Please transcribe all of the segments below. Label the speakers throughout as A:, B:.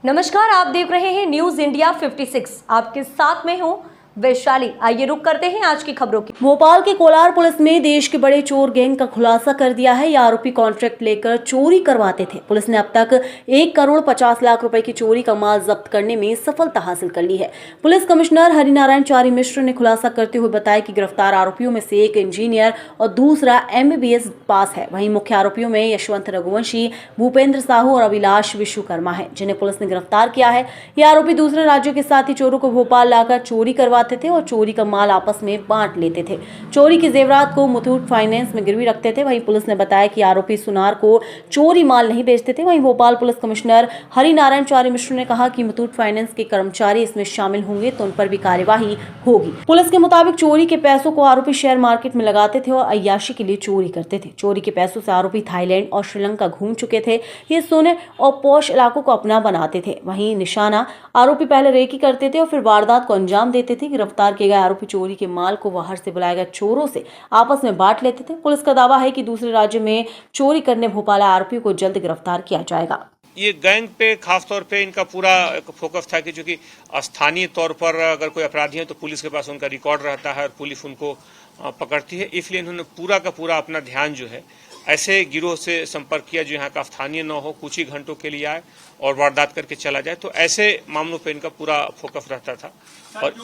A: नमस्कार, आप देख रहे हैं न्यूज इंडिया 56। आपके साथ में हूं वैशाली। आइए रुक करते हैं आज की खबरों की। भोपाल के कोलार पुलिस ने देश के बड़े चोर गैंग का खुलासा कर दिया है। ये आरोपी कॉन्ट्रैक्ट लेकर चोरी करवाते थे। पुलिस ने अब तक 1,50,00,000 रुपए की चोरी का माल जब्त करने में सफलता हासिल कर ली है। पुलिस कमिश्नर हरिनारायण चारी मिश्र ने खुलासा करते हुए बताया कि गिरफ्तार आरोपियों में से एक इंजीनियर और दूसरा MBBS पास है। वहीं मुख्य आरोपियों में यशवंत रघुवंशी, भूपेंद्र साहू और अभिलाष विश्वकर्मा है, जिन्हें पुलिस ने गिरफ्तार किया है। ये आरोपी दूसरे राज्यों के साथ ही चोरों को भोपाल लाकर चोरी करवाते थे और चोरी का माल आपस में बांट लेते थे। चोरी की जेवरात को मुथूट फाइनेंस में गिरवी रखते थे। वहीं पुलिस ने बताया कि आरोपी सुनार को चोरी माल नहीं बेचते थे। वहीं भोपाल पुलिस कमिश्नर हरिनारायण चारी मिश्र ने कहा कि मुथूट फाइनेंस के कर्मचारी इसमें शामिल होंगे तो उन पर भी कार्यवाही होगी। पुलिस के मुताबिक चोरी के पैसों को आरोपी शेयर मार्केट में लगाते थे और अय्याशी के लिए चोरी करते थे। चोरी के पैसों से आरोपी थाईलैंड और श्रीलंका घूम चुके थे। ये सोने और पौष इलाकों को अपना बनाते थे। वहीं निशाना आरोपी पहले रेकी करते थे और फिर वारदात को अंजाम देते थे। गिरफ्तार किए गए आरोपी चोरी के माल को बाहर से बुलाए गए चोरों से आपस में बांट लेते थे। पुलिस का दावा है कि दूसरे राज्य में चोरी करने भोपाल आए आरोपियों को जल्द गिरफ्तार किया जाएगा।
B: ये गैंग पे खास तौर पे इनका पूरा फोकस था कि चूंकि स्थानीय तौर पर अगर कोई अपराधी है तो पुलिस के पास उनका रिकॉर्ड रहता है और पुलिस उनको पकड़ती है, इसलिए इन्होंने पूरा का पूरा अपना ध्यान जो है ऐसे गिरोह से संपर्क किया जो यहाँ का स्थानीय न हो, कुछ ही घंटों के लिए आए और वारदात करके चला जाए। तो ऐसे मामलों पे इनका पूरा फोकस रहता था। और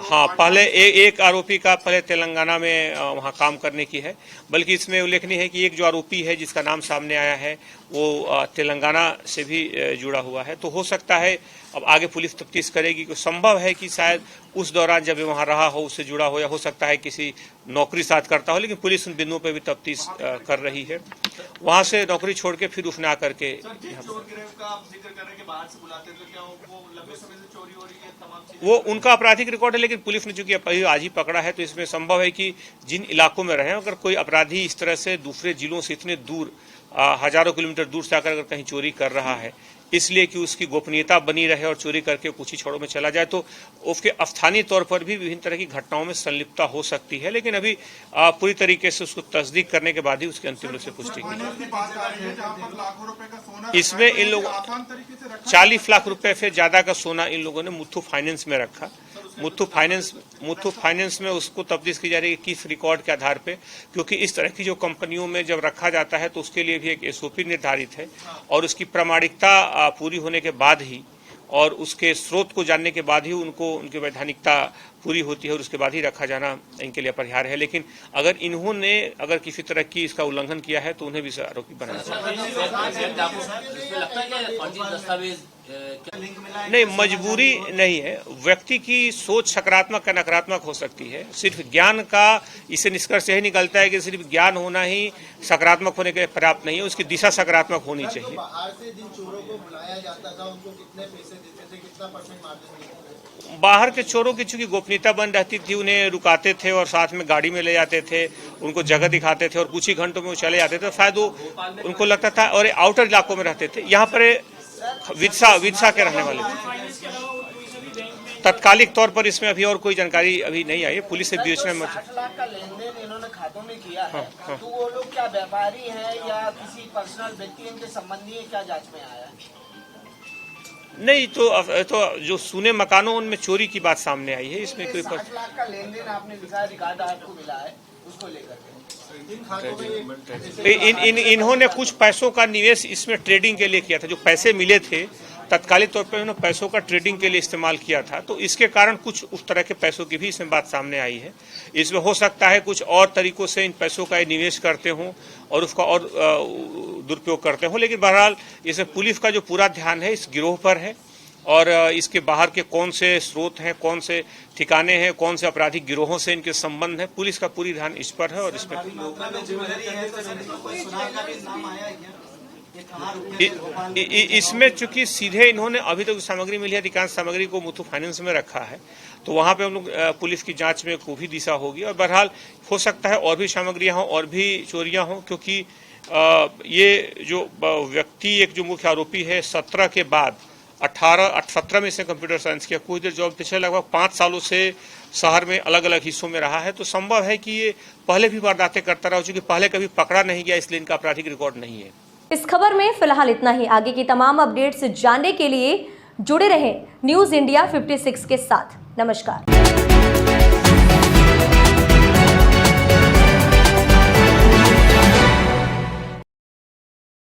B: हाँ, पहले एक आरोपी का पहले तेलंगाना में वहाँ काम करने की है, बल्कि इसमें उल्लेखनीय है कि एक जो आरोपी है जिसका नाम सामने आया है वो तेलंगाना से भी जुड़ा हुआ है। तो हो सकता है अब आगे पुलिस तफ्तीश करेगी कि संभव है कि शायद उस दौरान जब वहाँ रहा हो उससे जुड़ा हो, या हो सकता है किसी नौकरी साथ करता हो, लेकिन पुलिस उन बिंदुओं पे भी तफ्तीश कर रही है। वहाँ से नौकरी छोड़ के फिर उसने आकर के वो उनका आपराधिक रिकॉर्ड है, लेकिन पुलिस ने चूंकि आज ही पकड़ा है तो इसमें संभव है कि जिन इलाकों में रहे, अगर कोई अपराधी इस तरह से दूसरे जिलों से इतने दूर हजारों किलोमीटर दूर से आकर अगर कहीं चोरी कर रहा है, इसलिए कि उसकी गोपनीयता बनी रहे और चोरी करके कुछ ही क्षणों में चला जाए, तो उसके स्थानीय तौर पर भी विभिन्न तरह की घटनाओं में संलिप्तता हो सकती है। लेकिन अभी पूरी तरीके से उसको तस्दीक करने के बाद ही उसकी अंतिम रूप से पुष्टि की। इसमें इन लोगों 40 लाख रुपए से ज्यादा का सोना इन लोगों ने मुथूट फाइनेंस में रखा। मुथूट फाइनेंस में उसको तफ्तीश की जा रही है किस रिकॉर्ड के आधार पे, क्योंकि इस तरह की जो कंपनियों में जब रखा जाता है तो उसके लिए भी एक SOP निर्धारित है और उसकी प्रामाणिकता पूरी होने के बाद ही और उसके स्रोत को जानने के बाद ही उनको उनकी वैधानिकता पूरी होती है और उसके बाद ही रखा जाना इनके लिए अपरिहार्य है। लेकिन अगर इन्होंने अगर किसी तरह की इसका उल्लंघन किया है तो उन्हें भी आरोपी बनाना चाहिए। नहीं, मजबूरी नहीं है। व्यक्ति की सोच सकारात्मक या नकारात्मक हो सकती है। सिर्फ ज्ञान का इससे निष्कर्ष यही निकलता है कि सिर्फ ज्ञान होना ही सकारात्मक होने के पर्याप्त नहीं है, उसकी दिशा सकारात्मक होनी चाहिए। बाहर के चोरों की चूंकि गोपनीयता बन रहती थी, उन्हें रुकाते थे और साथ में गाड़ी में ले जाते थे, उनको जगह दिखाते थे और कुछ ही घंटों में वो चले जाते थे। शायद वो उनको लगता था, और आउटर इलाकों में रहते थे। यहाँ पर विदिशा के रहने वाले थे। तत्कालिक तौर पर इसमें अभी और कोई जानकारी अभी नहीं आई है। पुलिस से विवेचना में
C: 60 लाख का लेनदेन इन्होंने खातों में किया है। तो वो लोग क्या व्यापारी हैं या किसी पर्सनल व्यक्ति इनके संबंधी है, क्या जांच में आया है?
B: नहीं, तो जो सुने मकानों उनमें चोरी की बात सामने आई है। इसमें कोई
C: 60 लाख का लेनदेन आपने लिखा, रिकॉर्ड आपको मिला है, उसको लेकर
B: इन्होंने कुछ पैसों का निवेश इसमें ट्रेडिंग के लिए किया था। जो पैसे मिले थे तत्कालिक तौर पर उन्होंने पैसों का ट्रेडिंग के लिए इस्तेमाल किया था, तो इसके कारण कुछ उस तरह के पैसों की भी इसमें बात सामने आई है। इसमें हो सकता है कुछ और तरीकों से इन पैसों का निवेश करते हों और उसका और दुरुपयोग करते हों, लेकिन बहरहाल इसमें पुलिस का जो पूरा ध्यान है इस गिरोह पर है और इसके बाहर के कौन से स्रोत हैं, कौन से ठिकाने हैं, कौन से आपराधिक गिरोहों से इनके संबंध है, पुलिस का पूरी ध्यान इस पर है। और इसमें इसमें चूंकि सीधे इन्होंने अभी तक सामग्री मिली है, अधिकांश सामग्री को मुथूट फाइनेंस में रखा है, तो वहां पे हम लोग पुलिस की जांच में को भी दिशा होगी और बहरहाल हो सकता है और भी सामग्रियां हों और भी चोरियां हों, क्योंकि ये जो व्यक्ति एक जो मुख्य आरोपी है 17 के बाद 17 में इसने कंप्यूटर साइंस किया, कुछ देर जॉब पिछले लगभग 5 सालों से शहर में अलग अलग हिस्सों में रहा है। तो संभव है कि ये पहले भी वारदातें करता रहा, चूंकि पहले कभी पकड़ा नहीं गया इसलिए इनका आपराधिक रिकॉर्ड नहीं है।
A: इस खबर में फिलहाल इतना ही। आगे की तमाम अपडेट्स जानने के लिए जुड़े रहें न्यूज इंडिया 56 के साथ। नमस्कार।